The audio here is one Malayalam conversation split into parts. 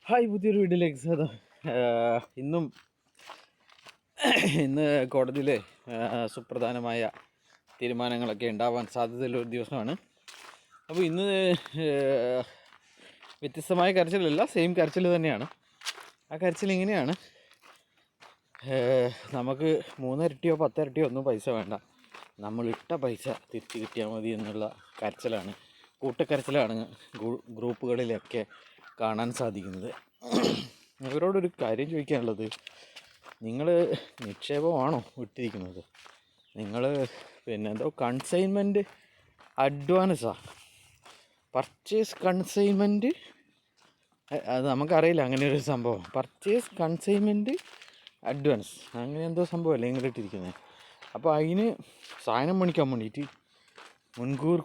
ഹായ്, പുതിയൊരു വീഡിയോയിലേക്ക് സ്വാഗതം. ഇന്ന് കോടതിയിൽ സുപ്രധാനമായ തീരുമാനങ്ങളൊക്കെ ഉണ്ടാവാൻ സാധ്യതയുള്ള ഒരു ദിവസമാണ്. അപ്പോൾ ഇന്ന് വ്യത്യസ്തമായ കരച്ചിലല്ല, സെയിം കരച്ചിൽ തന്നെയാണ്. ആ കരച്ചിൽ ഇങ്ങനെയാണ്: നമുക്ക് 3 ഇരട്ടിയോ 10 ഇരട്ടിയോ ഒന്നും പൈസ വേണ്ട, നമ്മളിട്ട പൈസ തിരിച്ച് കിട്ടിയാൽ മതി എന്നുള്ള കരച്ചിലാണ്. കൂട്ടക്കരച്ചിലാണ് ഗ്രൂപ്പുകളിലൊക്കെ കാണാൻ സാധിക്കുന്നത്. ഇവരോടൊരു കാര്യം ചോദിക്കാനുള്ളത്, നിങ്ങൾ നിക്ഷേപമാണോ ഇട്ടിരിക്കുന്നത്? നിങ്ങൾ എന്തോ കൺസൈൻമെൻറ്റ് അഡ്വാൻസാ, പർച്ചേസ് കൺസൈൻമെൻറ്റ്, അത് നമുക്കറിയില്ല അങ്ങനെ ഒരു സംഭവം. പർച്ചേസ് കൺസൈൻമെൻറ്റ് അഡ്വാൻസ് അങ്ങനെ എന്തോ സംഭവമല്ലേ നിങ്ങൾ ഇട്ടിരിക്കുന്നത്. അപ്പോൾ അതിന് സാധനം മേടിക്കാൻ വേണ്ടിയിട്ട് മുൻകൂർ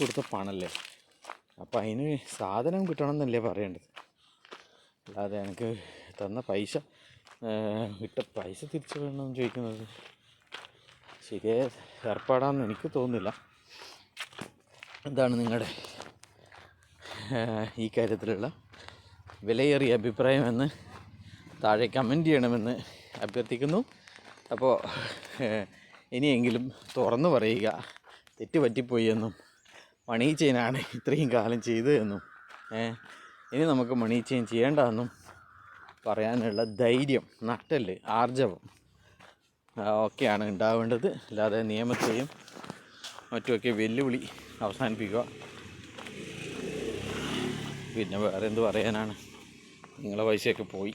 കൊടുത്ത പണമല്ലേ. അപ്പോൾ അതിന് സാധനം കിട്ടണം എന്നല്ലേ പറയേണ്ടത്, അല്ലാതെ എനിക്ക് തന്ന പൈസ ഇട്ട പൈസ തിരിച്ചു വേണമെന്ന് ചോദിക്കുന്നത് ശരിയായ ഏർപ്പാടാണെന്ന് എനിക്ക് തോന്നുന്നില്ല. എന്താണ് നിങ്ങളുടെ ഈ കാര്യത്തിലുള്ള വിലയേറിയ അഭിപ്രായമെന്ന് താഴെ കമൻറ്റ് ചെയ്യണമെന്ന് അഭ്യർത്ഥിക്കുന്നു. അപ്പോൾ ഇനിയെങ്കിലും തുറന്നു പറയുക, തെറ്റ് പറ്റിപ്പോയി എന്നും മണി ചെയിനാണ് ഇത്രയും കാലം ചെയ്തതെന്നും ഇനി നമുക്ക് മണി ചെയിൻ ചെയ്യേണ്ടതെന്നും പറയാനുള്ള ധൈര്യം, നട്ടല്, ആർജവം ഒക്കെയാണ് ഉണ്ടാവേണ്ടത്. അല്ലാതെ നിയമത്തെയും മറ്റുമൊക്കെ വെല്ലുവിളി അവസാനിപ്പിക്കുക. പിന്നെ വേറെ എന്ത് പറയാനാണ്, നിങ്ങളെ പൈസയൊക്കെ പോയി.